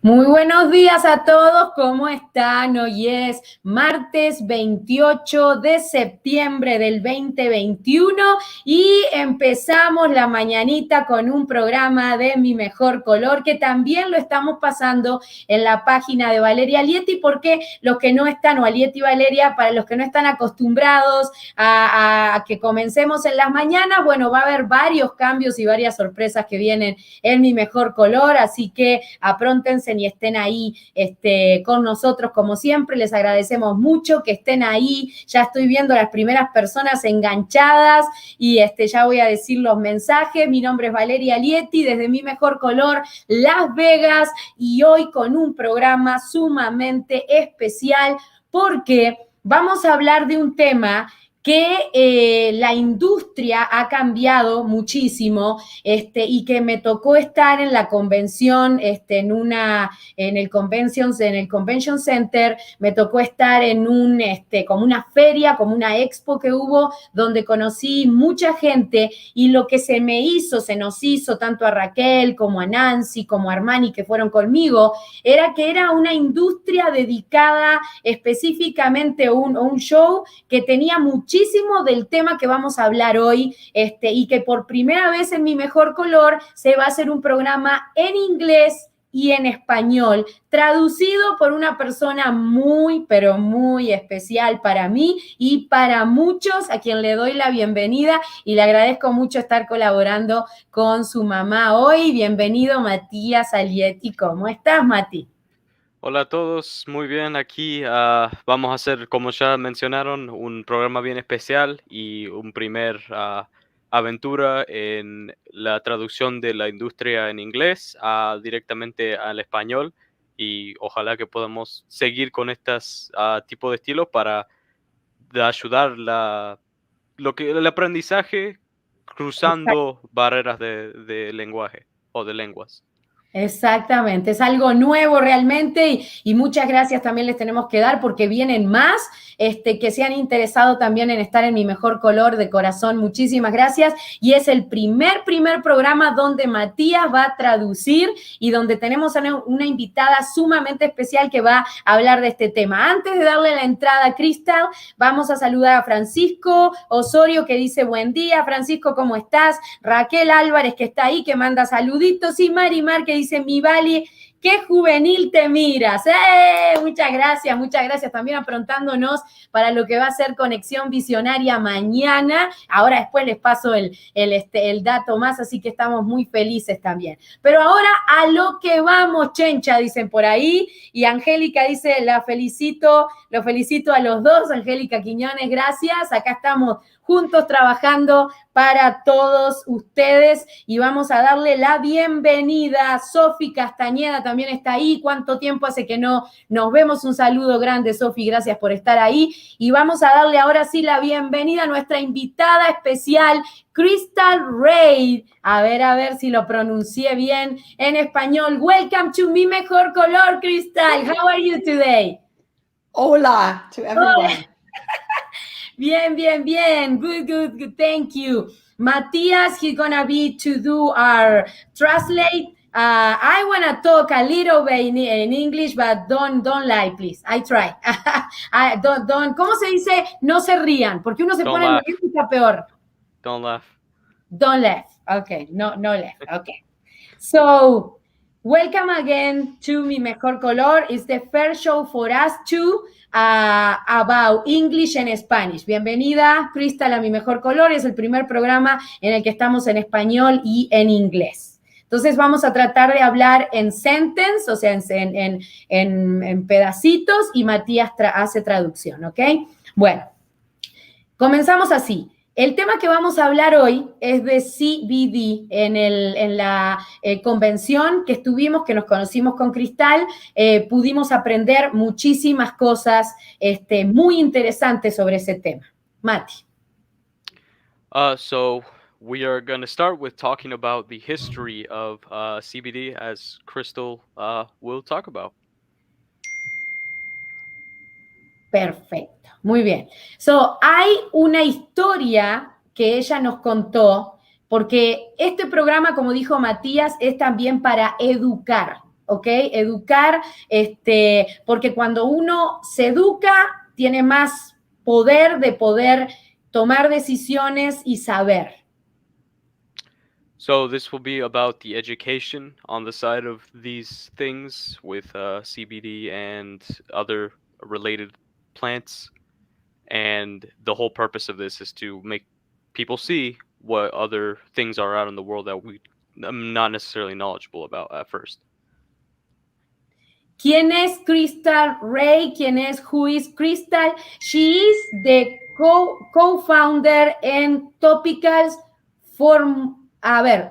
Muy buenos días a todos, ¿cómo están? Hoy es martes 28 de septiembre del 2021 y empezamos la mañanita con un programa de Mi Mejor Color que también lo estamos pasando en la página de Valeria Alietti porque los que no están, o Alietti Valeria, para los que no están acostumbrados a que comencemos en las mañanas, bueno, va a haber varios cambios y varias sorpresas que vienen en Mi Mejor Color, así que apróntense y estén ahí con nosotros como siempre. Les agradecemos mucho que estén ahí. Ya estoy viendo las primeras personas enganchadas y ya voy a decir los mensajes. Mi nombre es Valeria Alietti desde Mi Mejor Color, Las Vegas, y hoy con un programa sumamente especial porque vamos a hablar de un tema que la industria ha cambiado muchísimo y que me tocó estar en la convención, en el Convention Center, me tocó estar en como una feria, como una expo que hubo, donde conocí mucha gente y lo que se nos hizo, tanto a Raquel como a Nancy, como a Armani, que fueron conmigo, era que era una industria dedicada específicamente a un show que tenía muchísimo del tema que vamos a hablar hoy, y que por primera vez en Mi Mejor Color se va a hacer un programa en inglés y en español, traducido por una persona muy, pero muy especial para mí y para muchos, a quien le doy la bienvenida y le agradezco mucho estar colaborando con su mamá hoy. Bienvenido, Matías Alietti. ¿Cómo estás, Mati? Hola a todos, muy bien, aquí vamos a hacer, como ya mencionaron, un programa bien especial y un primer aventura en la traducción de la industria en inglés directamente al español, y ojalá que podamos seguir con estos tipo de estilos para ayudar el aprendizaje cruzando barreras de lenguaje o de lenguas. Exactamente, es algo nuevo realmente y muchas gracias también les tenemos que dar porque vienen más que se han interesado también en estar en Mi Mejor Color. De corazón, muchísimas gracias, y es el primer programa donde Matías va a traducir y donde tenemos a una invitada sumamente especial que va a hablar de este tema. Antes de darle la entrada a Cristal, vamos a saludar a Francisco Osorio, que dice buen día. Francisco, ¿cómo estás? Raquel Álvarez, que está ahí, que manda saluditos, y Marimar, que dice mi Vali, qué juvenil te miras. Muchas gracias también aprontándonos para lo que va a ser Conexión Visionaria mañana. Ahora después les paso el dato más, así que estamos muy felices también. Pero ahora a lo que vamos, Chencha, dicen por ahí, y Angélica dice, los felicito a los dos. Angélica Quiñones, gracias. Acá estamos juntos trabajando para todos ustedes y vamos a darle la bienvenida. Sofi Castañeda también está ahí. ¿Cuánto tiempo hace que no nos vemos? Un saludo grande, Sofi, gracias por estar ahí. Y vamos a darle ahora sí la bienvenida a nuestra invitada especial, Cristal Rael. A ver si lo pronuncié bien en español. Welcome to Mi Mejor Color, Cristal. How are you today? Hola to everyone. Hola. Bien. Good. Thank you. Matías, he's gonna be to do our translate. I wanna talk a little bit in English, but don't lie, please. I try. don't. ¿Cómo se dice? No se rían, porque uno se Don't pone laugh. nervioso y está peor. Don't laugh. Don't laugh. Okay, no laugh. Okay. So, welcome again to Mi Mejor Color. It's the first show for us too about English and Spanish. Bienvenida, Cristal, a Mi Mejor Color. Es el primer programa en el que estamos en español y en inglés. Entonces vamos a tratar de hablar en sentence, o sea, en pedacitos, y Matías hace traducción, ¿ok? Bueno, comenzamos así. El tema que vamos a hablar hoy es de CBD. En la convención que estuvimos, que nos conocimos con Cristal, pudimos aprender muchísimas cosas muy interesantes sobre ese tema. Mati. So we are going to start with talking about the history of CBD, as Crystal will talk about. Perfecto, muy bien. So, hay una historia que ella nos contó, porque este programa, como dijo Matías, es también para educar, ¿ok? Educar, porque cuando uno se educa, tiene más poder de poder tomar decisiones y saber. So this will be about the education on the side of these things with CBD and other related plants. And the whole purpose of this is to make people see what other things are out in the world that we I'm not necessarily knowledgeable about at first. ¿Quién es Cristal Rael? ¿Quién es Who is Cristal? She is the co-founder and topical formulator.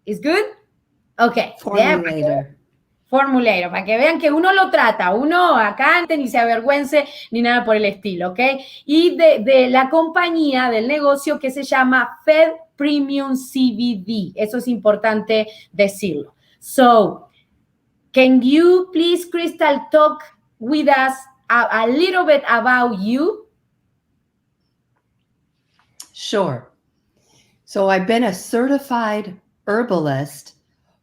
Is good? Okay. Formulator. Formulator, para que vean que uno lo trata, uno acá ni se avergüence ni nada por el estilo, ¿ok? Y de la compañía, del negocio que se llama Fed Premium CBD. Eso es importante decirlo. So, can you please, Cristal, talk with us a little bit about you? Sure. So I've been a certified herbalist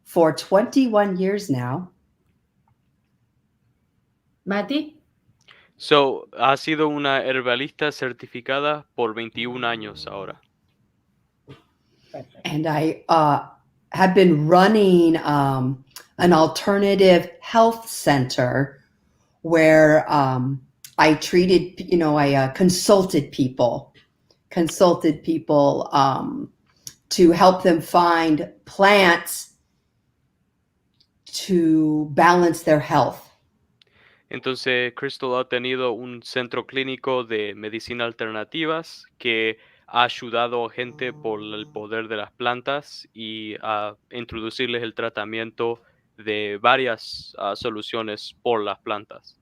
for 21 years now. Mati? So, ha sido una herbalista certificada por 21 años ahora. And I have been running an alternative health center where I treated, I consulted people to help them find plants to balance their health. Entonces, Crystal ha tenido un centro clínico de medicina alternativas que ha ayudado a gente por el poder de las plantas y a introducirles el tratamiento de varias soluciones por las plantas.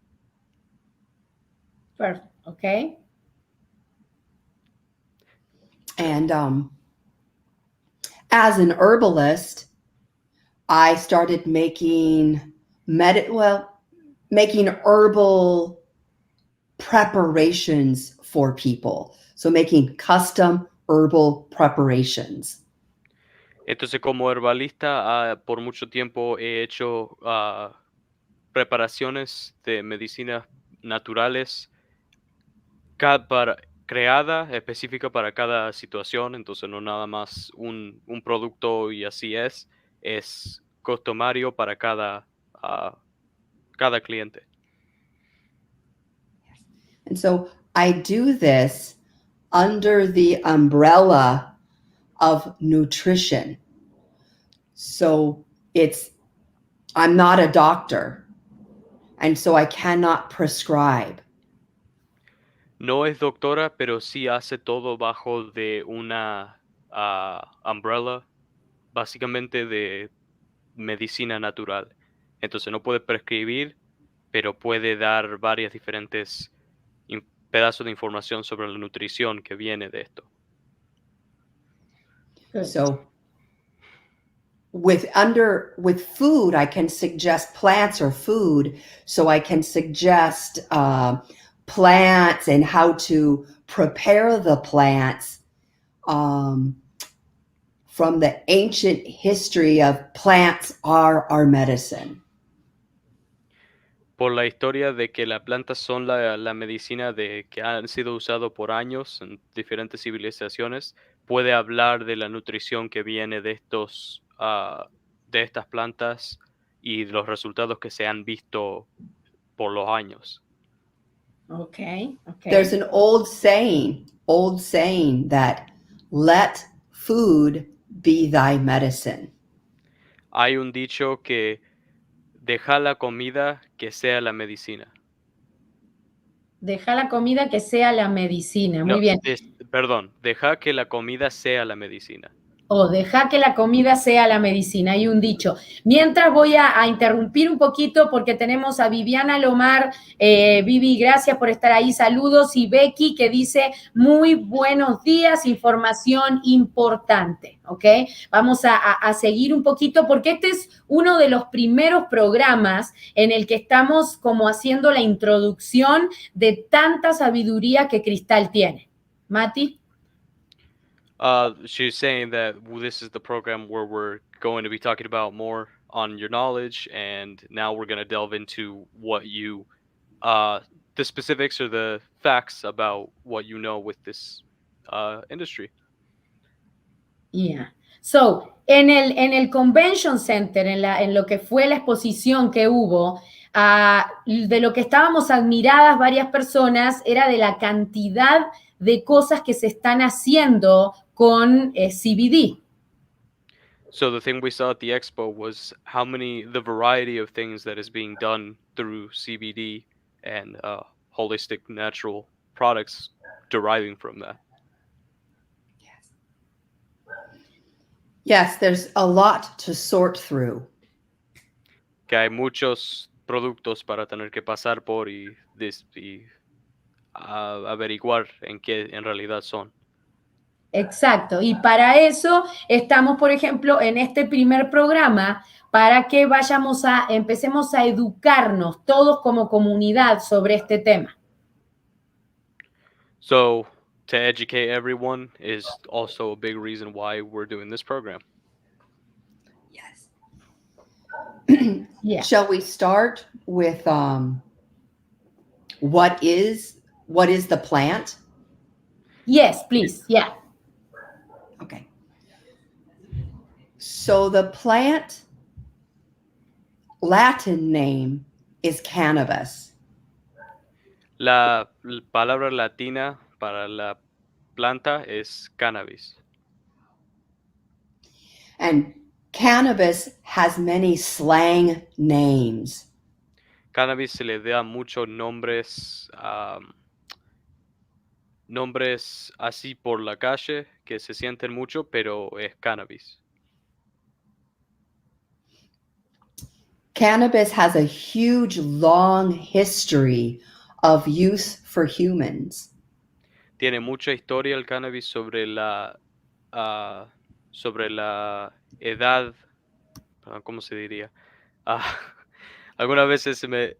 Perfect, okay. And as an herbalist, I started making herbal preparations for people. So making custom herbal preparations. Entonces, como herbalista, por mucho tiempo he hecho preparaciones de medicinas naturales creada específica para cada situación, entonces no nada más un producto y así es customario para cada cliente. And so I do this under the umbrella of nutrition. So I'm not a doctor, and so I cannot prescribe. No es doctora, pero sí hace todo bajo de una umbrella, básicamente de medicina natural. Entonces no puede prescribir, pero puede dar varias diferentes pedazos de información sobre la nutrición que viene de esto. Good. So with food, I can suggest plants or food. So I can suggest plants and how to prepare the plants from the ancient history of plants are our medicine. Por la historia de que las plantas son la medicina que han sido usado por años en diferentes civilizaciones, puede hablar de la nutrición que viene de estas plantas y los resultados que se han visto por los años. Okay. There's an old saying that let food be thy medicine. Hay un dicho que deja la comida que sea la medicina. Deja la comida que sea la medicina. Muy No, bien. Perdón, deja que la comida sea la medicina. O deja que la comida sea la medicina. Hay un dicho. Mientras voy a interrumpir un poquito porque tenemos a Viviana Lomar. Vivi, gracias por estar ahí. Saludos. Y Becky que dice, muy buenos días, información importante. ¿Ok? Vamos a seguir un poquito porque este es uno de los primeros programas en el que estamos como haciendo la introducción de tanta sabiduría que Cristal tiene. Mati. She's saying that this is the program where we're going to be talking about more on your knowledge, and now we're going to delve into what you the specifics or the facts about what you know with this industry. Yeah. So, en el Convention Center, en lo que fue la exposición que hubo, de lo que estábamos admiradas varias personas era de la cantidad de cosas que se están haciendo con CBD. So the thing we saw at the expo was the variety of things that is being done through CBD and holistic natural products deriving from that. Yes, there's a lot to sort through. Que hay muchos productos para tener que pasar por y averiguar en qué en realidad son. Exacto. Y para eso estamos, por ejemplo, en este primer programa, para que empecemos a educarnos todos como comunidad sobre este tema. So to educate everyone is also a big reason why we're doing this program. Yes. Yeah. Shall we start with what is the plant? Yes, please. Yeah. Okay. So the plant Latin name is cannabis. La palabra latina para la planta es cannabis. And cannabis has many slang names. Cannabis se le da muchos nombres así por la calle que se sienten mucho, pero es cannabis. Cannabis has a huge, long history of use for humans. Tiene mucha historia el cannabis sobre la edad, ¿cómo se diría? Algunas veces se me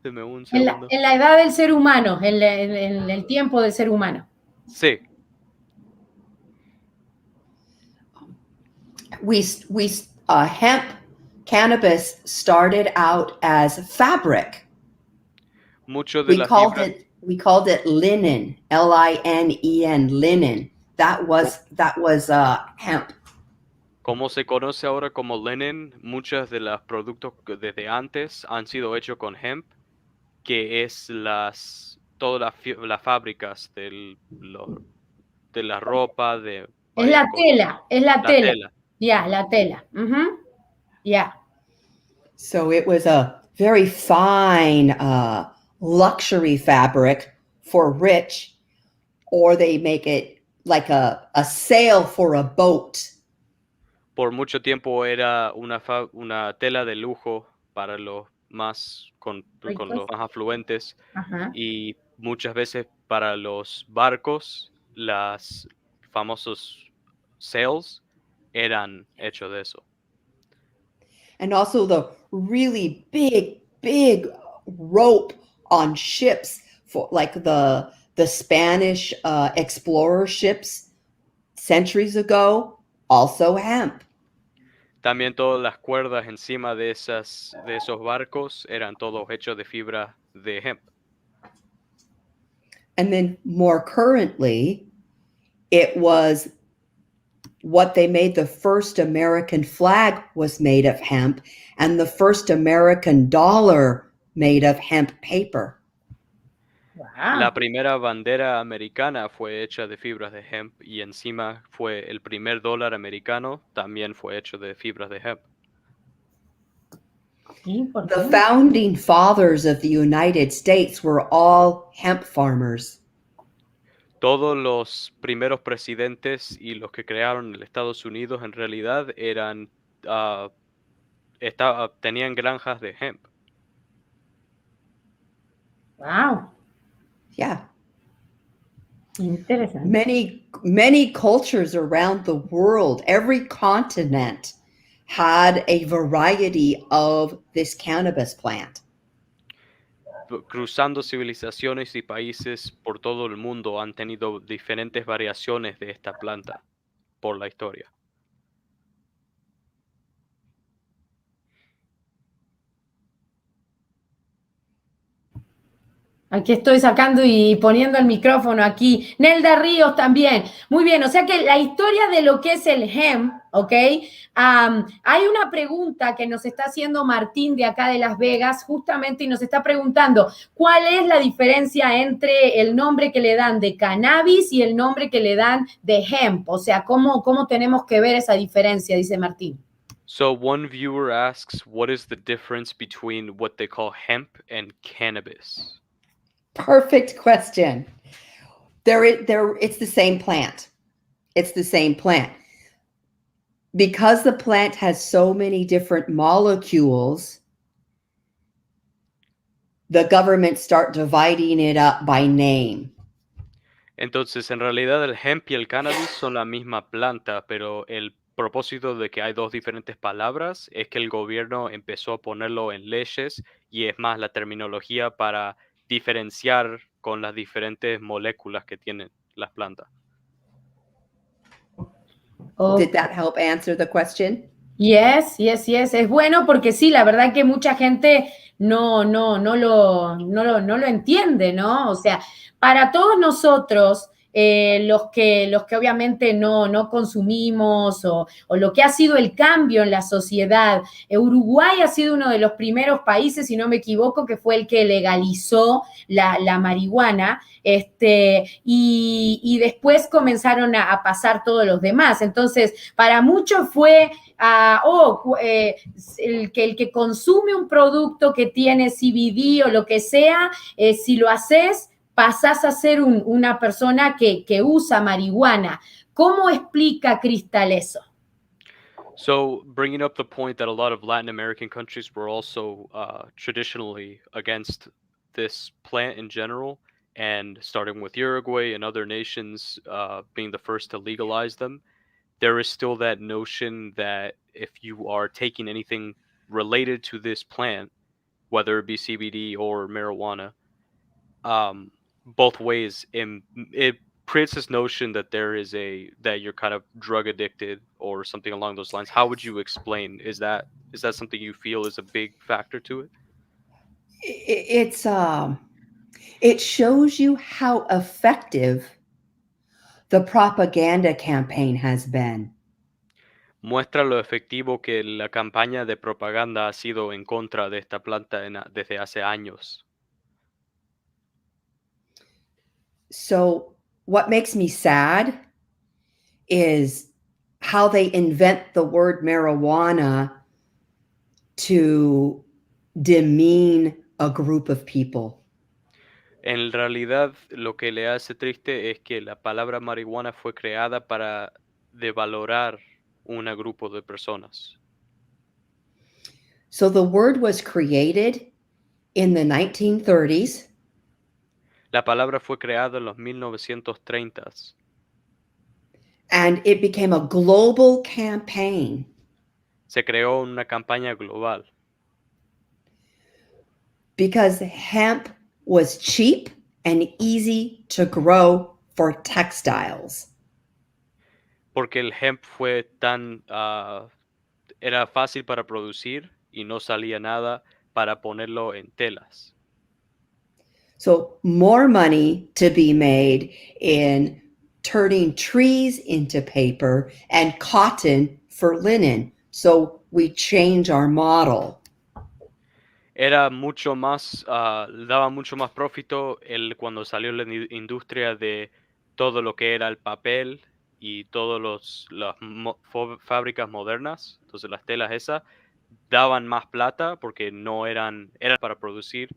un segundo. En la edad del ser humano, en el tiempo del ser humano. Sí. Hemp cannabis started out as fabric. Mucho de la fibra. We called it linen, linen, linen. That was hemp. Como se conoce ahora como linen, muchos de los productos desde antes han sido hechos con hemp, que es todas las fábricas de la ropa, Es la tela, es la tela. tela. Yeah, la tela. Yeah. So it was a very fine luxury fabric for rich, or they make it like a sail for a boat. Por mucho tiempo era una tela de lujo para los más con los más afluentes. Ajá. Y muchas veces para los barcos las famosos sails eran hechos de eso. And also the really big rope on ships, for like the Spanish explorer ships centuries ago, also hemp. También todas las cuerdas encima de esos barcos eran todos hechos de fibra de hemp. And then more currently, it was what they made the first American flag was made of hemp, and the first American dollar made of hemp paper. Wow. La primera bandera americana fue hecha de fibras de hemp y encima fue el primer dólar americano, también fue hecho de fibras de hemp. The founding fathers of the United States were all hemp farmers. Todos los primeros presidentes y los que crearon el Estados Unidos en realidad tenían granjas de hemp. Wow. Yeah. Interesante. Many cultures around the world, every continent had a variety of this cannabis plant. Cruzando civilizaciones y países por todo el mundo han tenido diferentes variaciones de esta planta por la historia. Aquí estoy sacando y poniendo el micrófono aquí. Nelda Ríos también. Muy bien, o sea que la historia de lo que es el hemp, ¿ok? Hay una pregunta que nos está haciendo Martín de acá de Las Vegas, justamente, y nos está preguntando, ¿cuál es la diferencia entre el nombre que le dan de cannabis y el nombre que le dan de hemp? O sea, ¿cómo tenemos que ver esa diferencia? Dice Martín. So one viewer asks, what is the difference between what they call hemp and cannabis? Perfect question. It's the same plant. It's the same plant. Because the plant has so many different molecules, the government start dividing it up by name. Entonces, en realidad el hemp y el cannabis son la misma planta, pero el propósito de que hay dos diferentes palabras es que el gobierno empezó a ponerlo en leyes y es más la terminología para diferenciar con las diferentes moléculas que tienen las plantas. Did that help answer the question? Yes. Es bueno porque sí, la verdad que mucha gente no lo entiende, ¿no? O sea, para todos nosotros, los que obviamente no consumimos o lo que ha sido el cambio en la sociedad, Uruguay ha sido uno de los primeros países, si no me equivoco, que fue el que legalizó la marihuana, y después comenzaron a pasar todos los demás. Entonces, para muchos fue el que consume un producto que tiene CBD o lo que sea, si lo haces, pasás a ser una persona que usa marihuana. ¿Cómo explica Cristal eso? So, bringing up the point that a lot of Latin American countries were also traditionally against this plant in general, and starting with Uruguay and other nations being the first to legalize them, there is still that notion that if you are taking anything related to this plant, whether it be CBD or marijuana, both ways, it creates this notion that that you're kind of drug addicted or something along those lines. How would you explain? Is that something you feel is a big factor to it? It shows you how effective the propaganda campaign has been. Muestra lo efectivo que la campaña de propaganda ha sido en contra de esta planta desde hace años. So, what makes me sad is how they invent the word marijuana to demean a group of people. En realidad, lo que le hace triste es que la palabra marihuana fue creada para devalorar un grupo de personas. So, the word was created in the 1930s. La palabra fue creada en los 1930s And it became a global campaign se creó una campaña global because hemp was cheap and easy to grow for textiles. porque el hemp fue era fácil para producir y no salía nada para ponerlo en telas. So, more money to be made in turning trees into paper and cotton for linen. So, we change our model. Era mucho más, daba mucho más profito cuando salió la industria de todo lo que era el papel y todas las fábricas modernas. Entonces las telas esas daban más plata porque no eran para producir,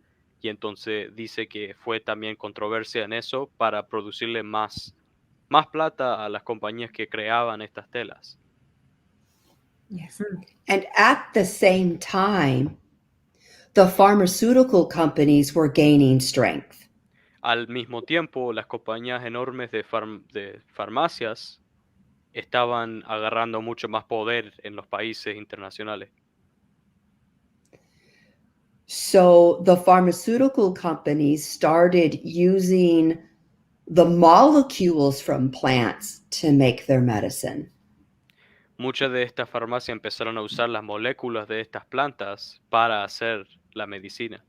y entonces dice que fue también controversia en eso para producirle más plata a las compañías que creaban estas telas. Yes. And at the same time, the pharmaceutical companies were gaining strength. Al mismo tiempo, las compañías enormes de farmacias estaban agarrando mucho más poder en los países internacionales. So the pharmaceutical companies started using the molecules from plants to make their medicine. Muchas de estas farmacias empezaron a usar las moléculas de estas plantas para hacer la medicina.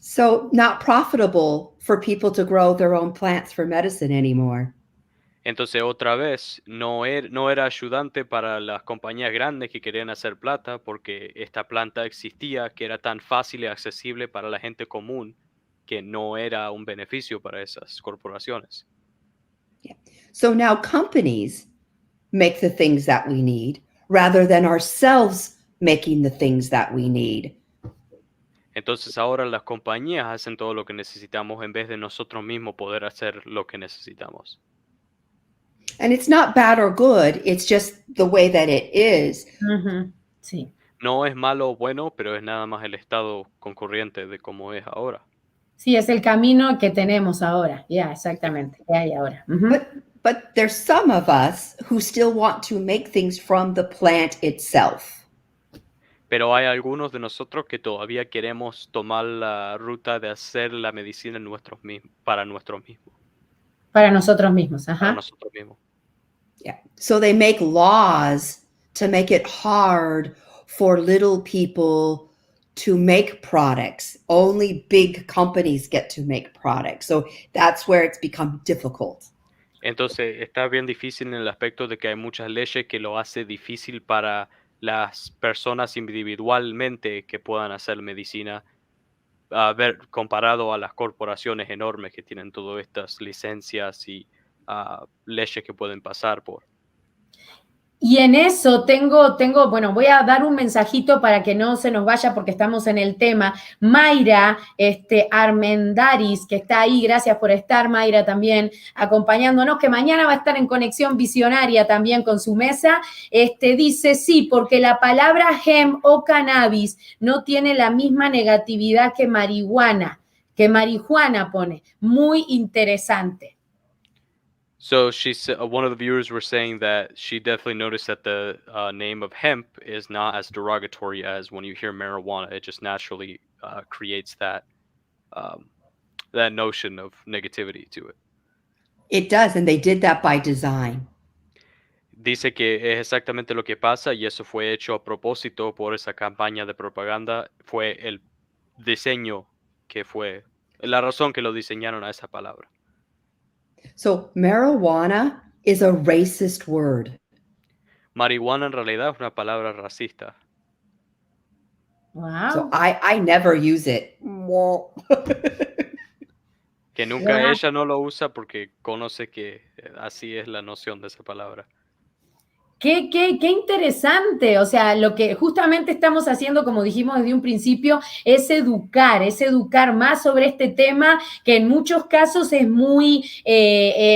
So not profitable for people to grow their own plants for medicine anymore. Entonces, otra vez, no era ayudante para las compañías grandes que querían hacer plata porque esta planta existía, que era tan fácil y accesible para la gente común, que no era un beneficio para esas corporaciones. So now companies make the things that we need rather than ourselves making the things that we need. Entonces, ahora las compañías hacen todo lo que necesitamos en vez de nosotros mismos poder hacer lo que necesitamos. And it's not bad or good, it's just the way that it is. Ujú, sí. No es malo o bueno, pero es nada más el estado concurrente de cómo es ahora. Sí, es el camino que tenemos ahora. Ya, exactamente. Que hay ahora. Ujú. But there's some of us who still want to make things from the plant itself. Pero hay algunos de nosotros que todavía queremos tomar la ruta de hacer la medicina para nosotros mismos. Para nosotros mismos. Ajá. Para nosotros mismos. Yeah. So they make laws to make it hard for little people to make products. Only big companies get to make products. So that's where it's become difficult. Entonces está bien difícil en el aspecto de que hay muchas leyes que lo hace difícil para las personas individualmente que puedan hacer medicina, comparado a las corporaciones enormes que tienen todas estas licencias y leyes que pueden pasar por. Y en eso bueno, voy a dar un mensajito para que no se nos vaya porque estamos en el tema. Mayra Armendaris, que está ahí, gracias por estar, Mayra, también acompañándonos, que mañana va a estar en Conexión Visionaria también con su mesa. Dice, sí, porque la palabra hemp o cannabis no tiene la misma negatividad que marihuana pone. Muy interesante. So one of the viewers were saying that she definitely noticed that the name of hemp is not as derogatory as when you hear marijuana. It just naturally creates that notion of negativity to it. It does, and they did that by design. Dice que es exactamente lo que pasa y eso fue hecho a propósito por esa campaña de propaganda. Fue el diseño que fue la razón que lo diseñaron a esa palabra. So marijuana is a racist word. Marihuana en realidad es una palabra racista. Wow. So I never use it. Que nunca Wow. ella no lo usa porque conoce que así es la noción de esa palabra. Qué interesante. O sea, lo que justamente estamos haciendo, como dijimos desde un principio, es educar más sobre este tema, que en muchos casos es muy,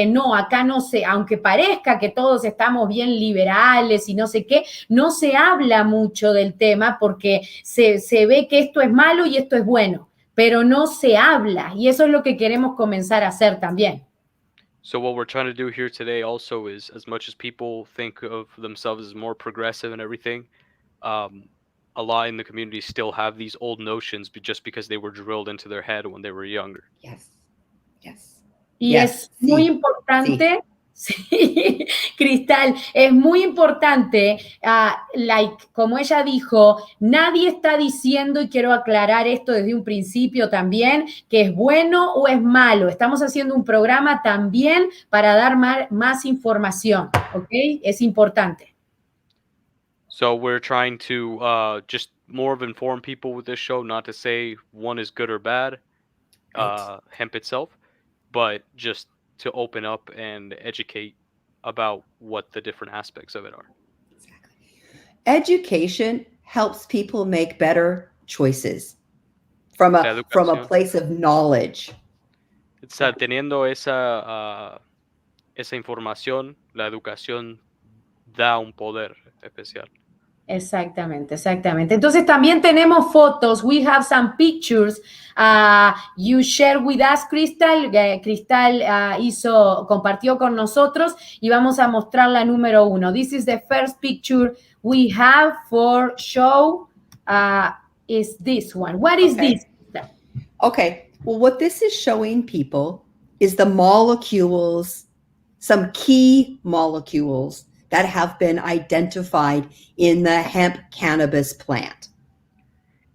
no, acá no sé, aunque parezca que todos estamos bien liberales y no sé qué, no se habla mucho del tema porque se ve que esto es malo y esto es bueno, pero no se habla y eso es lo que queremos comenzar a hacer también. So what we're trying to do here today also is, as much as people think of themselves as more progressive and everything, a lot in the community still have these old notions just because they were drilled into their head when they were younger. Yes. Yes. Y Yes, es muy importante, sí, Cristal, es muy importante, como ella dijo, nadie está diciendo, y quiero aclarar esto desde un principio también, que es bueno o es malo. Estamos haciendo un programa también para dar más información, ¿ok? Es importante. So we're trying to just more of inform people with this show, not to say one is good or bad, hemp itself, but just to open up and educate about what the different aspects of it are. Education helps people make better choices from a place of knowledge. Teniendo esa información, la educación da un poder especial. Exactamente. Entonces también tenemos fotos. We have some pictures. You share with us, Cristal. Cristal compartió con nosotros y vamos a mostrar la número 1. This is the first picture we have for show. Is this one? What is this? Okay. Well, what this is showing people is the molecules, some key molecules that have been identified in the hemp cannabis plant.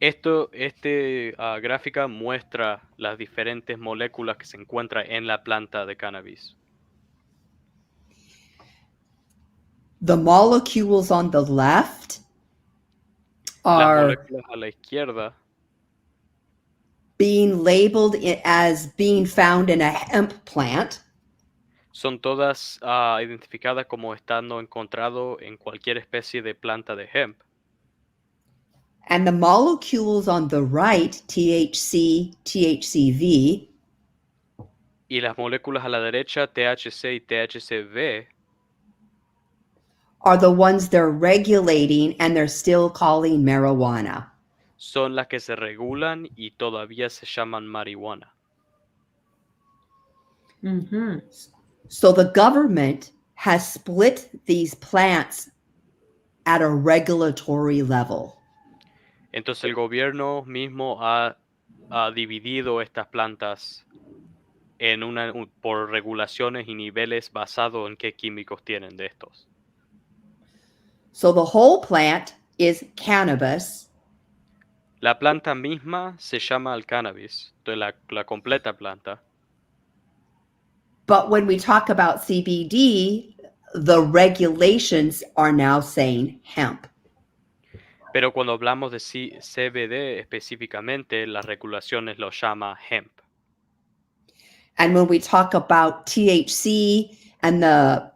Gráfica muestra las diferentes moléculas que se encuentran en la planta de cannabis. The molecules on the left Las are moléculas a la izquierda being labeled as being found in a hemp plant. son todas identificadas como estando encontrado en cualquier especie de planta de hemp. And the molecules on the right, THC, THCV, Y las moléculas a la derecha, THC y THCV, are the ones they're regulating and they're still calling marijuana. son las que se regulan y todavía se llaman marihuana. Ujú. So the government has split these plants at a regulatory level. Entonces el gobierno mismo ha dividido estas plantas por regulaciones y niveles basado en qué químicos tienen de estos. So the whole plant is cannabis, La planta misma se llama el cannabis, la completa planta. but when we talk about CBD, the regulations are now saying hemp. Pero cuando hablamos de CBD específicamente, las regulaciones lo llama hemp. And when we talk about THC and the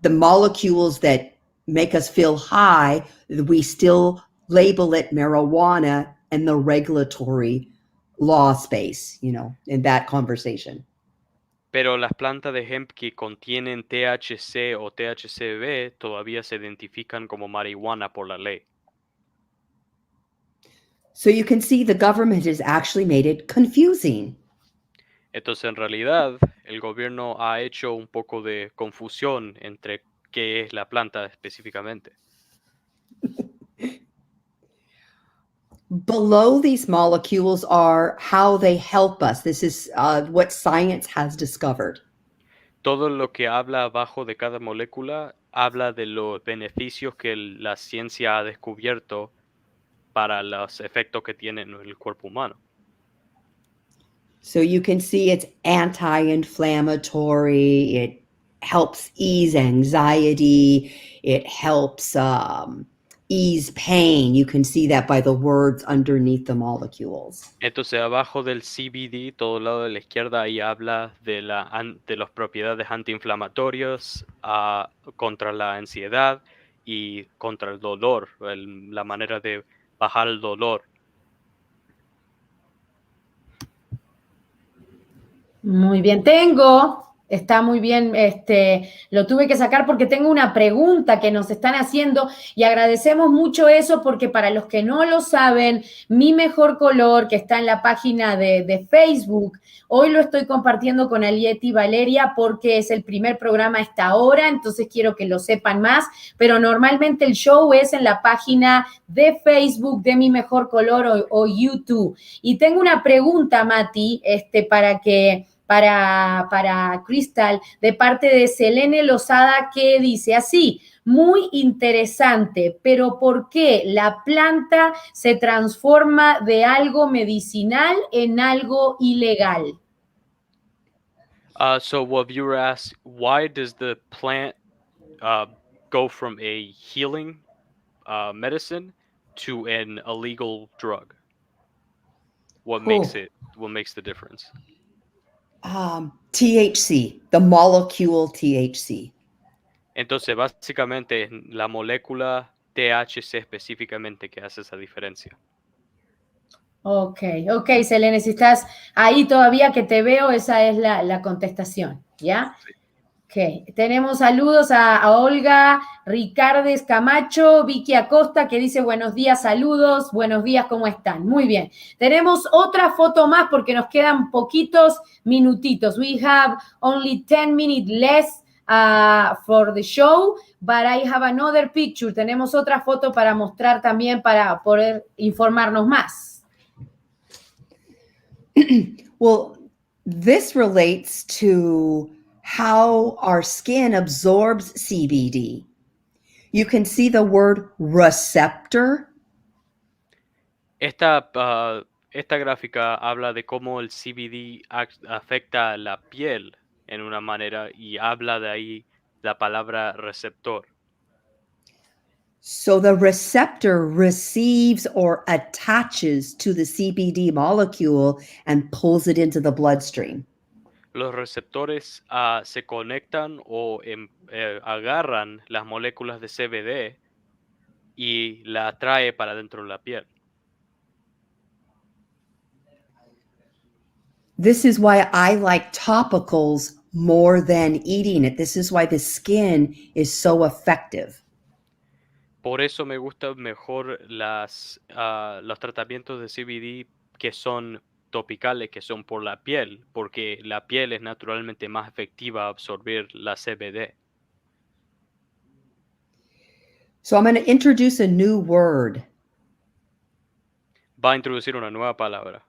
molecules that make us feel high, we still label it marijuana in the regulatory law space, in that conversation. Pero las plantas de hemp que contienen THC o THCV todavía se identifican como marihuana por la ley. So you can see the government has actually made it confusing. Entonces, en realidad, el gobierno ha hecho un poco de confusión entre qué es la planta específicamente. Below these molecules are how they help us. This is what science has discovered. Todo lo que habla abajo de cada molécula habla de los beneficios que la ciencia ha descubierto para los efectos que tiene en el cuerpo humano. So you can see it's anti-inflammatory. It helps ease anxiety. It helps ease pain. You can see that by the words underneath the molecules. Entonces, abajo del CBD, todo el lado de la izquierda, ahí habla de las propiedades antiinflamatorias contra la ansiedad y contra el dolor, la manera de bajar el dolor. Muy bien, está muy bien, lo tuve que sacar porque tengo una pregunta que nos están haciendo y agradecemos mucho eso porque para los que no lo saben, Mi Mejor Color, que está en la página de Facebook, hoy lo estoy compartiendo con Aliette y Valeria porque es el primer programa a esta hora, entonces quiero que lo sepan más, pero normalmente el show es en la página de Facebook de Mi Mejor Color o YouTube. Y tengo una pregunta, Mati, para Cristal, de parte de Selene Lozada, que dice así: muy interesante, pero ¿por qué la planta se transforma de algo medicinal en algo ilegal? So what viewer asks, why does the plant go from a healing medicine to an illegal drug? What makes the difference? THC, the molecule THC. Entonces, básicamente es la molécula THC específicamente que hace esa diferencia. Ok, Selene, si estás ahí todavía que te veo, esa es la contestación, ¿ya? Sí. Ok, tenemos saludos a Olga Ricardes Camacho, Vicky Acosta, que dice buenos días, saludos, buenos días, ¿cómo están? Muy bien. Tenemos otra foto más porque nos quedan poquitos minutitos. We have only 10 minutes less for the show, but I have another picture. Tenemos otra foto para mostrar también para poder informarnos más. Well, this relates to how our skin absorbs CBD. You can see the word receptor. Esta gráfica habla de cómo el CBD afecta la piel en una manera y habla de ahí la palabra receptor. So the receptor receives or attaches to the CBD molecule and pulls it into the bloodstream. Los receptores se conectan o agarran las moléculas de CBD y la atrae para dentro de la piel. This is why I like topicals more than eating it. This is why the skin is so effective. Por eso me gustan mejor los tratamientos de CBD que son topicales, que son por la piel, porque la piel es naturalmente más efectiva a absorber la CBD. So I'm going to introduce a new word. Va a introducir una nueva palabra.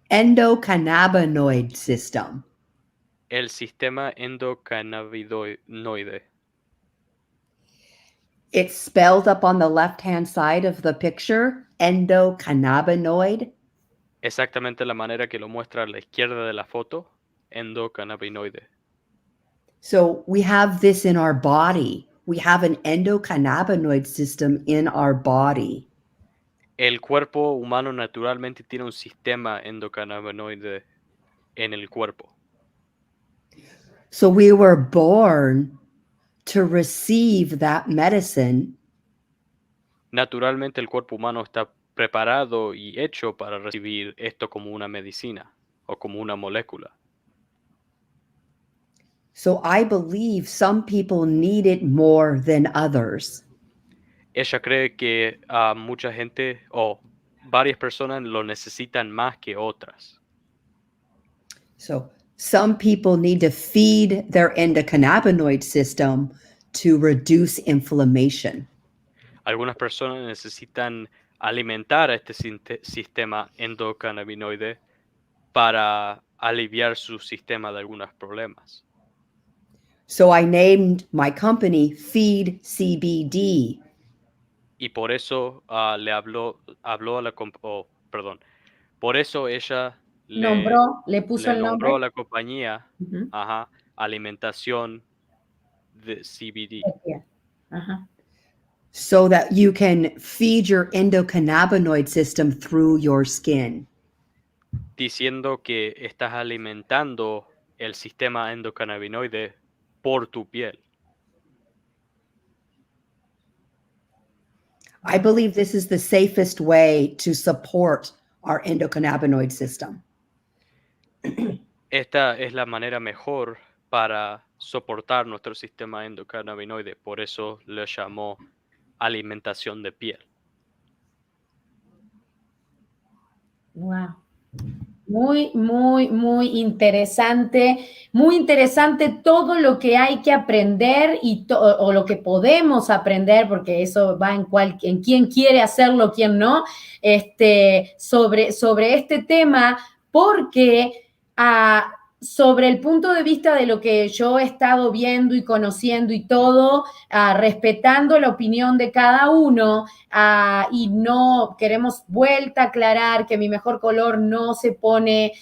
Endocannabinoid system. El sistema endocannabinoide. It's spelled up on the left-hand side of the picture, endocannabinoid. Exactamente la manera que lo muestra a la izquierda de la foto, endocannabinoide. So we have this in our body. We have an endocannabinoid system in our body. El cuerpo humano naturalmente tiene un sistema endocannabinoide en el cuerpo. So we were born to receive that medicine. Naturalmente el cuerpo humano está preparado y hecho para recibir esto como una medicina o como una molécula. So I believe some people need it more than others. Ella cree que mucha gente o varias personas lo necesitan más que otras. So some people need to feed their endocannabinoid system to reduce inflammation. Algunas personas necesitan alimentar a este sistema endocannabinoide para aliviar su sistema de algunos problemas. So I named my company Feed CBD. Y por eso le habló a la por eso ella Le puso le el nombró a nombre. la compañía Ujú. Alimentación de CBD, Ajá. So that you can feed your endocannabinoid system through your skin. diciendo que estás alimentando el sistema endocannabinoide por tu piel. I believe this is the safest way to support our endocannabinoid system. Esta es la manera mejor para soportar nuestro sistema endocannabinoide, por eso lo llamó alimentación de piel. Wow. Muy, muy, muy interesante. Muy interesante todo lo que hay que aprender o lo que podemos aprender, porque eso va en quién quiere hacerlo, quién no, sobre este tema, porque sobre el punto de vista de lo que yo he estado viendo y conociendo y todo, respetando la opinión de cada uno, y no queremos vuelta a aclarar que mi mejor color no se pone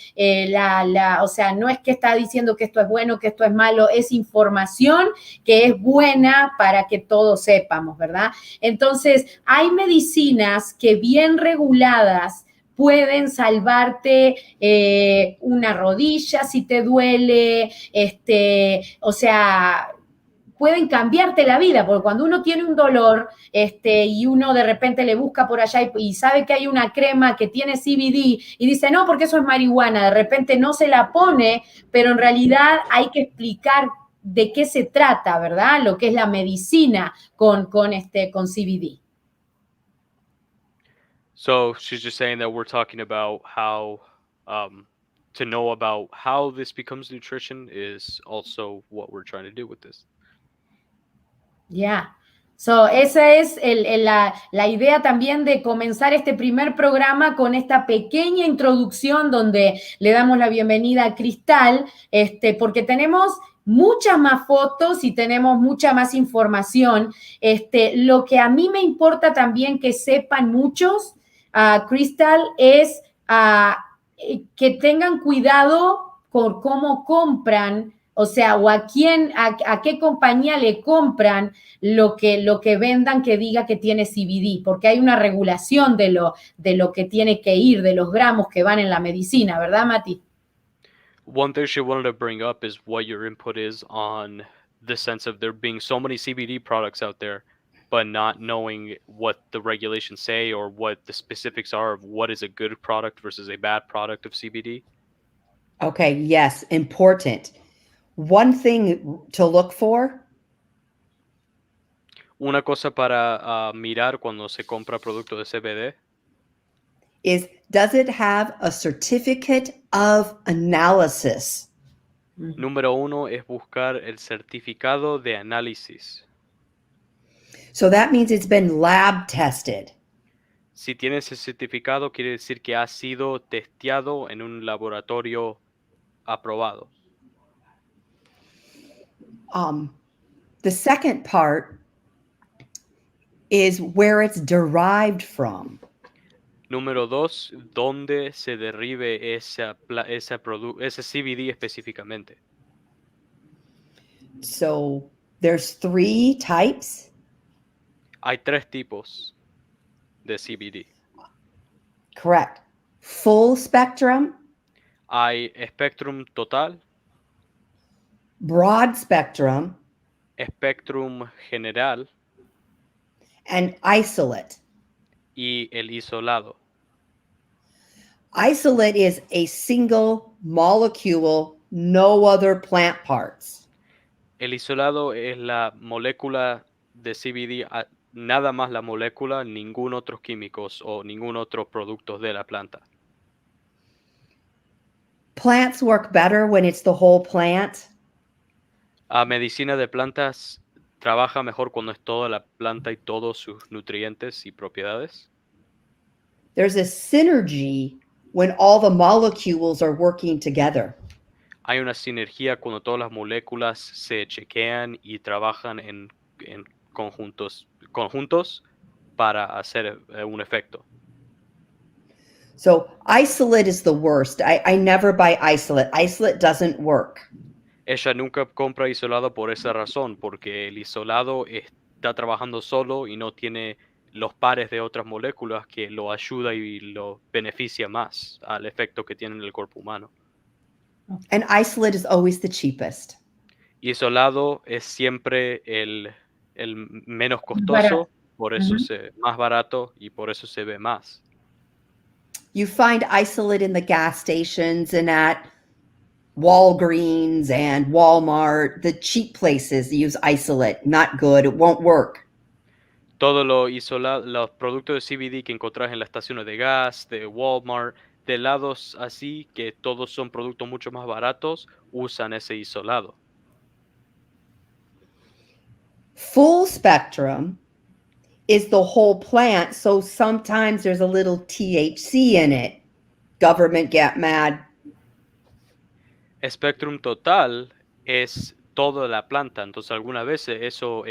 o sea, no es que está diciendo que esto es bueno, que esto es malo, es información que es buena para que todos sepamos, ¿verdad? Entonces, hay medicinas que bien reguladas pueden salvarte una rodilla si te duele, o sea, pueden cambiarte la vida, porque cuando uno tiene un dolor y uno de repente le busca por allá y sabe que hay una crema que tiene CBD y dice, no, porque eso es marihuana, de repente no se la pone, pero en realidad hay que explicar de qué se trata, ¿verdad? Lo que es la medicina con CBD. So she's just saying that we're talking about how to know about how this becomes nutrition is also what we're trying to do with this. Ya. So, esa es la idea también de comenzar este primer programa con esta pequeña introducción donde le damos la bienvenida a Cristal, porque tenemos muchas más fotos y tenemos mucha más información. Lo que a mí me importa también que sepan muchos, Cristal, es que tengan cuidado con cómo compran, o sea, o a quién, a qué compañía le compran lo que vendan que diga que tiene CBD, porque hay una regulación de lo que tiene que ir, de los gramos que van en la medicina, ¿verdad, Mati? One thing she wanted to bring up is what your input is on the sense of there being so many CBD products out there, but not knowing what the regulations say or what the specifics are of what is a good product versus a bad product of CBD. Okay, yes, important. One thing to look for Una cosa para mirar cuando se compra producto de CBD is, does it have a certificate of analysis? Número 1 es buscar el certificado de análisis. So that means it's been lab tested. Si tiene ese certificado, quiere decir que ha sido testeado en un laboratorio aprobado. The second part is where it's derived from. Número 2, dónde se derive ese CBD específicamente. So there's 3 types. Hay 3 tipos de CBD. Correct. Full spectrum, Hay espectrum total, broad spectrum, espectrum general and isolate. y el isolado. Isolate is a single molecule, no other plant parts. El isolado es la molécula de CBD, nada más la molécula, ningún otros químicos o ningún otro producto de la planta. Plants work better when it's the whole plant. La medicina de plantas trabaja mejor cuando es toda la planta y todos sus nutrientes y propiedades. There's a synergy when all the molecules are working together. Hay una sinergia cuando todas las moléculas se chequean y trabajan en conjuntos para hacer un efecto. So isolate is the worst. I never buy isolate. Isolate doesn't work. Ella nunca compra isolado por esa razón, porque el isolado está trabajando solo y no tiene los pares de otras moléculas que lo ayuda y lo beneficia más al efecto que tiene en el cuerpo humano. And isolate is always the cheapest. Isolado es siempre el menos costoso, Barato. por eso más barato y por eso se ve más. You find isolate in the gas stations and at Walgreens and Walmart. The cheap places use isolate. Not good. It won't work. Todo lo isolado, los productos de CBD que encontrás en las estaciones de gas, de Walmart, de lados así, que todos son productos mucho más baratos, usan ese isolado. Full spectrum is the whole plant, so sometimes there's a little THC in it. Government get mad. Spectrum total es toda la planta, entonces algunas veces eso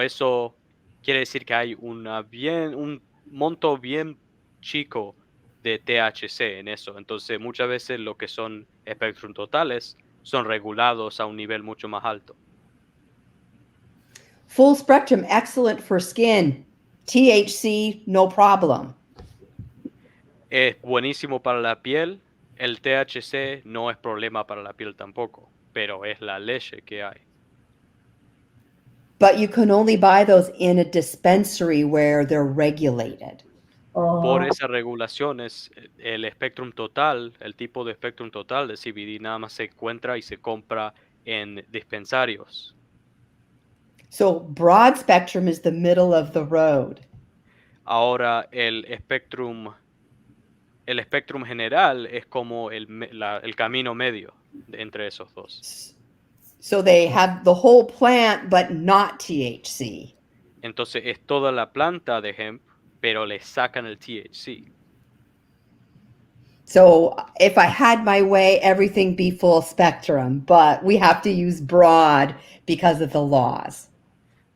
eso quiere decir que hay un monto bien chico de THC en eso. Entonces muchas veces lo que son spectrum totales son regulados a un nivel mucho más alto. Full spectrum, excellent for skin. THC, no problem. Es buenísimo para la piel. El THC no es problema para la piel tampoco, pero es la leche que hay. But you can only buy those in a dispensary where they're regulated. Por esas regulaciones, el espectrum total, el tipo de espectrum total de CBD nada más se encuentra y se compra en dispensarios. So broad spectrum is the middle of the road. Ahora, el espectrum general es como el camino medio entre esos dos. So they have the whole plant, but not THC. Entonces es toda la planta de hemp, pero le sacan el THC. So if I had my way, everything be full spectrum, but we have to use broad because of the laws.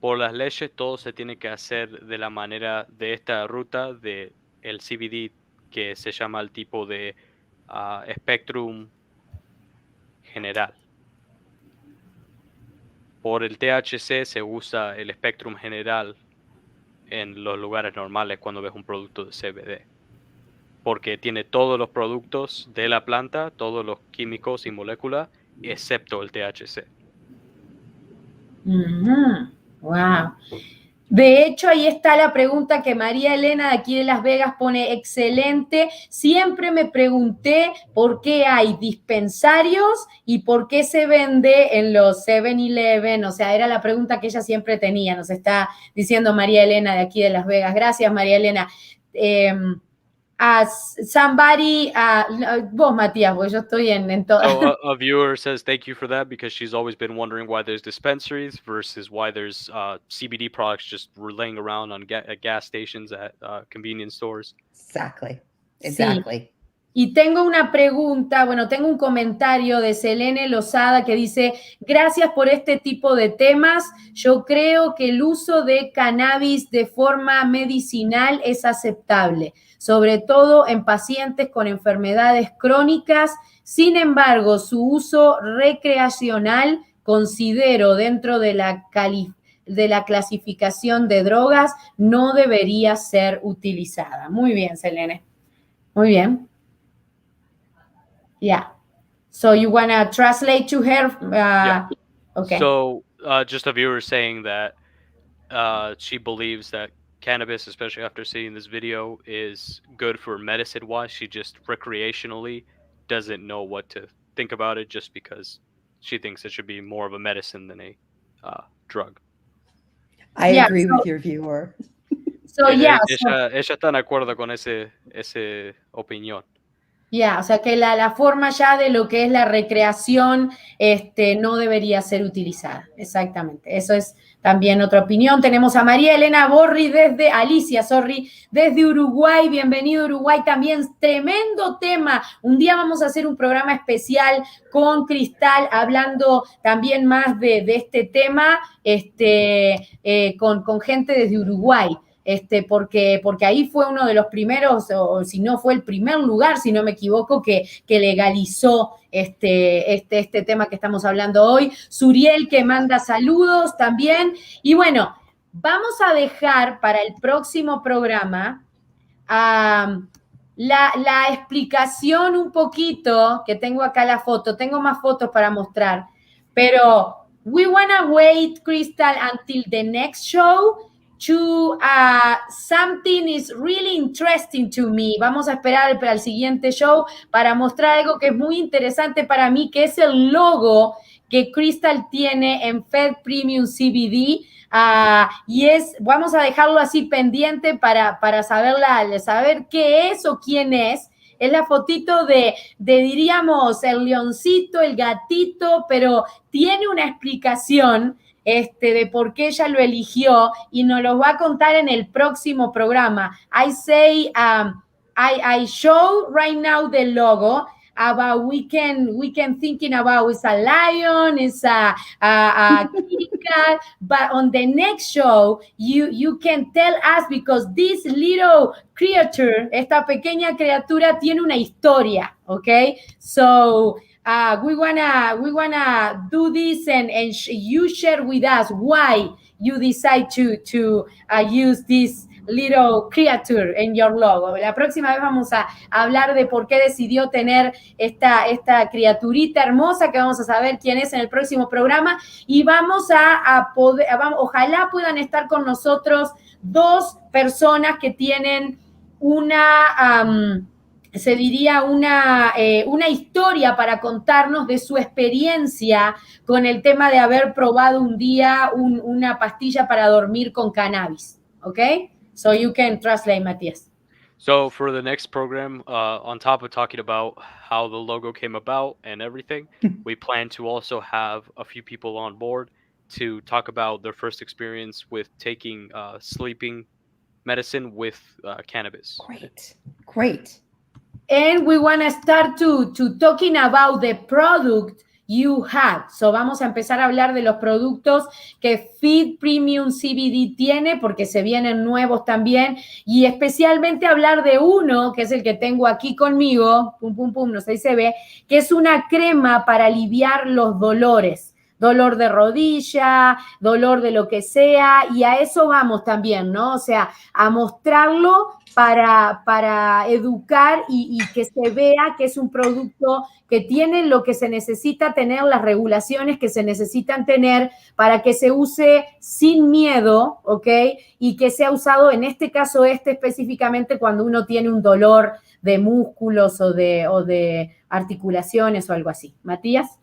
Por las leyes, todo se tiene que hacer de la manera de esta ruta de el CBD, que se llama el tipo de espectrum general. Por el THC se usa el espectrum general en los lugares normales cuando ves un producto de CBD, porque tiene todos los productos de la planta, todos los químicos y moléculas, excepto el THC. Wow. De hecho, ahí está la pregunta que María Elena de aquí de Las Vegas pone excelente. Siempre me pregunté por qué hay dispensarios y por qué se vende en los 7-Eleven. O sea, era la pregunta que ella siempre tenía. Nos está diciendo María Elena de aquí de Las Vegas. Gracias, María Elena. Somebody, vos, Matías, porque yo estoy en todo. So a viewer says thank you for that because she's always been wondering why there's dispensaries versus why there's CBD products just laying around on at gas stations at convenience stores. Exactly. Sí. Y tengo una pregunta, bueno, tengo un comentario de Selene Lozada que dice, gracias por este tipo de temas. Yo creo que el uso de cannabis de forma medicinal es aceptable, sobre todo en pacientes con enfermedades crónicas. Sin embargo, su uso recreacional, considero dentro de la clasificación de drogas, no debería ser utilizada. Muy bien, Selene. Muy bien. Yeah. So you want to translate to her? Yeah. Okay. So just a viewer saying that she believes that cannabis, especially after seeing this video, is good for medicine-wise. She just recreationally doesn't know what to think about it just because she thinks it should be more of a medicine than a drug. I agree with your viewer. So yeah. Ella está en acuerdo con ese opinión. O sea que la forma ya de lo que es la recreación no debería ser utilizada. Exactamente. Eso es también otra opinión. Tenemos a María Elena Borri desde Uruguay. Bienvenido Uruguay. También tremendo tema. Un día vamos a hacer un programa especial con Cristal hablando también más de este tema con gente desde Uruguay. Porque ahí fue uno de los primeros, o si no fue el primer lugar, si no me equivoco, que legalizó este tema que estamos hablando hoy. Suriel, que manda saludos también. Y bueno, vamos a dejar para el próximo programa la explicación un poquito, que tengo acá la foto, tengo más fotos para mostrar, pero we wanna wait, Crystal, until the next show to something is really interesting to me. Vamos a esperar para el siguiente show para mostrar algo que es muy interesante para mí, que es el logo que Crystal tiene en Fed Premium CBD. Vamos a dejarlo así pendiente para saber qué es o quién es. Es la fotito de diríamos, el leoncito, el gatito, pero tiene una explicación de por qué ella lo eligió y nos lo va a contar en el próximo programa. I show right now the logo about we can thinking about it's a lion, it's a kitty cat, but on the next show you can tell us because this little creature, esta pequeña criatura tiene una historia, okay? So we wanna do this and you share with us why you decide to use this little creature in your logo. La próxima vez vamos a hablar de por qué decidió tener esta criaturita hermosa que vamos a saber quién es en el próximo programa y vamos a poder, ojalá puedan estar con nosotros dos personas que tienen se diría una historia para contarnos de su experiencia con el tema de haber probado un día una pastilla para dormir con cannabis, ¿ok? So you can translate, Matías. So for the next program, on top of talking about how the logo came about and everything, we plan to also have a few people on board to talk about their first experience with taking sleeping medicine with cannabis. Great. And we want to start to talking about the product you have. So vamos a empezar a hablar de los productos que Feed Premium CBD tiene, porque se vienen nuevos también, y especialmente hablar de uno, que es el que tengo aquí conmigo, pum, pum, pum, no sé si se ve, que es una crema para aliviar los dolores. Dolor de rodilla, dolor de lo que sea, y a eso vamos también, ¿no? O sea, a mostrarlo para educar y que se vea que es un producto que tiene lo que se necesita tener, las regulaciones que se necesitan tener para que se use sin miedo, ¿ok? Y que sea usado, en este caso específicamente, cuando uno tiene un dolor de músculos o de articulaciones o algo así. Matías.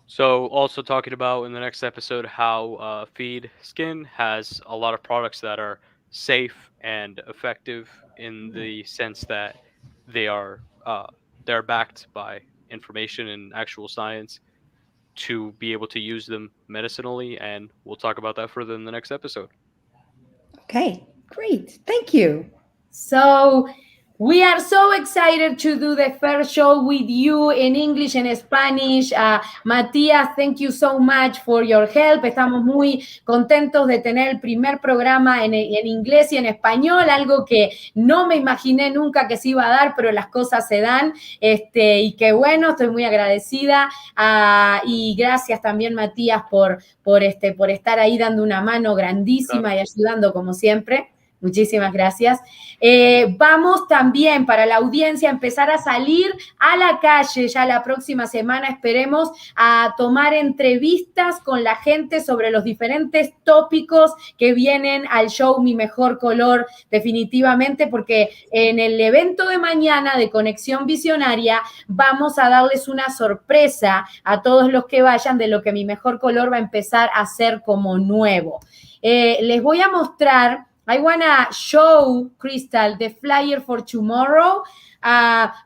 So, also talking about in the next episode how Feed Skin has a lot of products that are safe and effective in the sense that they are they're backed by information and actual science to be able to use them medicinally, and we'll talk about that further in the next episode. Okay, great. Thank you. So we are so excited to do the first show with you in English and Spanish. Matías, thank you so much for your help. Estamos muy contentos de tener el primer programa en inglés y en español, algo que no me imaginé nunca que se iba a dar, pero las cosas se dan. Y que bueno, estoy muy agradecida. Y gracias también, Matías, por estar ahí dando una mano grandísima Claro. y ayudando como siempre. Muchísimas gracias. Vamos también para la audiencia a empezar a salir a la calle ya la próxima semana, esperemos, a tomar entrevistas con la gente sobre los diferentes tópicos que vienen al show Mi Mejor Color, definitivamente, porque en el evento de mañana de Conexión Visionaria vamos a darles una sorpresa a todos los que vayan de lo que Mi Mejor Color va a empezar a hacer como nuevo. Les voy a mostrar. I want to show, Cristal, the flyer for tomorrow.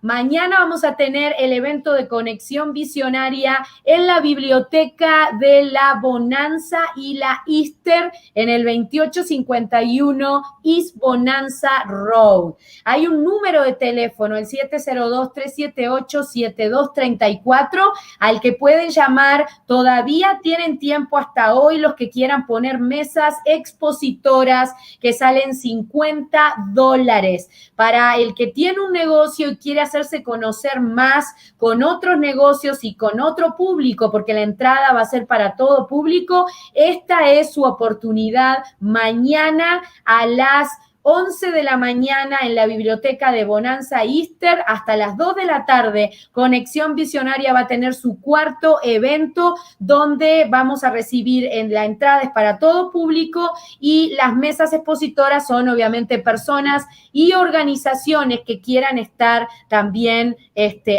Mañana vamos a tener el evento de Conexión Visionaria en la Biblioteca de la Bonanza y la Easter en el 2851 East Bonanza Road. Hay un número de teléfono, el 702-378-7234, al que pueden llamar. Todavía tienen tiempo hasta hoy los que quieran poner mesas expositoras que salen $50. Para el que tiene un negocio y quiere hacerse conocer más con otros negocios y con otro público, porque la entrada va a ser para todo público, esta es su oportunidad mañana a las 11 de la mañana en la biblioteca de Bonanza Easter hasta las 2 de la tarde. Conexión Visionaria va a tener su cuarto evento donde vamos a recibir en la entrada es para todo público y las mesas expositoras son obviamente personas y organizaciones que quieran estar también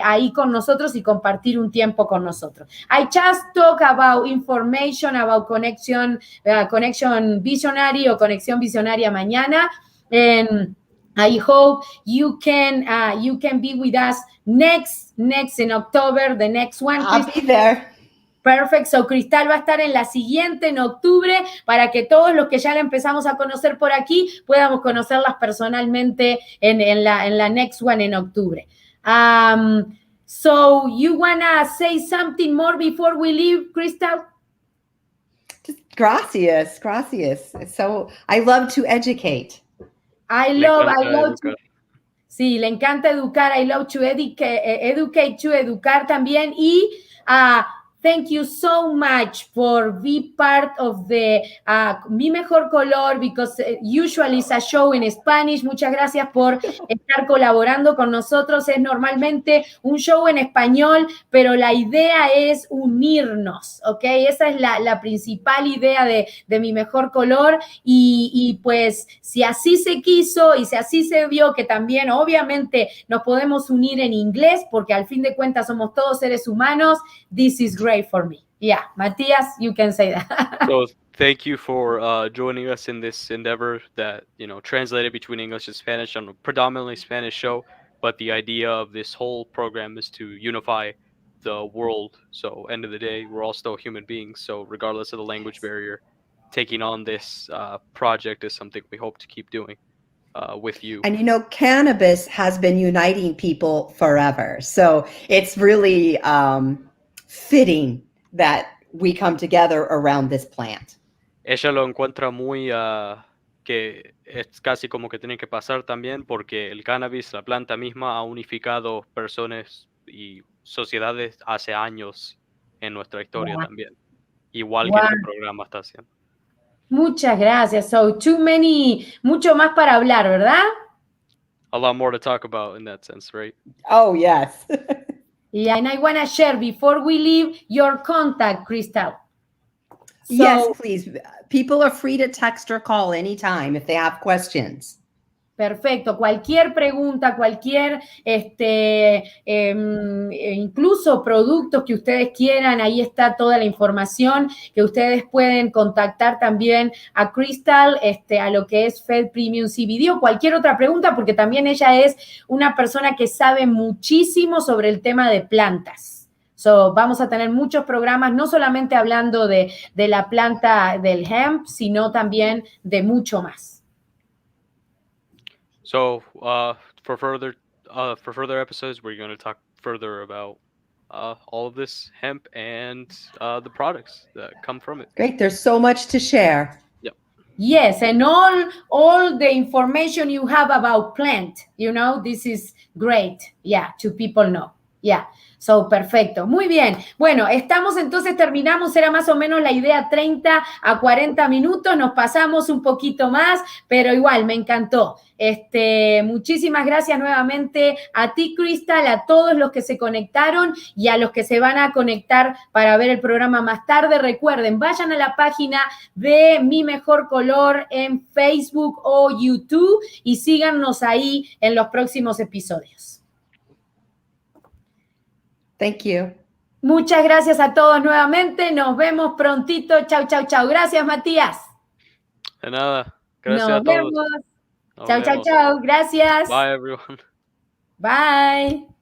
ahí con nosotros y compartir un tiempo con nosotros. I just talk about information about Connection Visionary o Conexión Visionaria mañana. And I hope you can be with us next in October, the next one. I'll be there. Perfect. So Cristal va a estar en la siguiente en octubre para que todos los que ya la empezamos a conocer por aquí podamos conocerlas personalmente en la next one en octubre. So you wanna say something more before we leave, Cristal? Gracias. So I love to educate. I love to, sí, le encanta educar. I love to educate, to educar también. Y thank you so much for being part of the Mi Mejor Color, because usually it's a show in Spanish. Muchas gracias por estar colaborando con nosotros. Es normalmente un show en español, pero la idea es unirnos, ¿ok? Esa es la principal idea de Mi Mejor Color y pues si así se quiso y si así se vio que también obviamente nos podemos unir en inglés, porque al fin de cuentas somos todos seres humanos, this is great for me. Yeah, Matías, you can say that. So thank you for joining us in this endeavor that, translated between English and Spanish on a predominantly Spanish show. But the idea of this whole program is to unify the world. So end of the day, we're all still human beings. So regardless of the language barrier, taking on this project is something we hope to keep doing. with you. And cannabis has been uniting people forever. So it's really fitting that we come together around this plant. Ella lo encuentra muy que es casi como que tiene que pasar también porque el cannabis, la planta misma, ha unificado personas y sociedades hace años en nuestra historia Wow. también, igual que Wow. este programa está haciendo. Muchas gracias. So, mucho más para hablar, ¿verdad? A lot more to talk about in that sense, right? Oh, yes. Yeah, and I want to share before we leave your contact, Cristal. Yes, please. People are free to text or call anytime if they have questions. Perfecto. Cualquier pregunta, cualquier, incluso productos que ustedes quieran, ahí está toda la información que ustedes pueden contactar también a Cristal, a lo que es Fed Premium CBD o cualquier otra pregunta, porque también ella es una persona que sabe muchísimo sobre el tema de plantas. So, vamos a tener muchos programas, no solamente hablando de la planta del hemp, sino también de mucho más. So for further episodes, we're going to talk further about all of this hemp and the products that come from it. Great. There's so much to share. Yep. Yes, and all the information you have about plant, this is great. Yeah, to people know. Yeah. So, perfecto. Muy bien. Bueno, terminamos, era más o menos la idea 30 a 40 minutos, nos pasamos un poquito más, pero igual, me encantó. Muchísimas gracias nuevamente a ti, Cristal, a todos los que se conectaron y a los que se van a conectar para ver el programa más tarde. Recuerden, vayan a la página de Mi Mejor Color en Facebook o YouTube y síganos ahí en los próximos episodios. Thank you. Muchas gracias a todos nuevamente. Nos vemos prontito. Chau, chau, chau. Gracias, Matías. De nada. Gracias Nos a todos. vemos. Nos Chau, chau, vemos. chau. Gracias. Bye, everyone. Bye.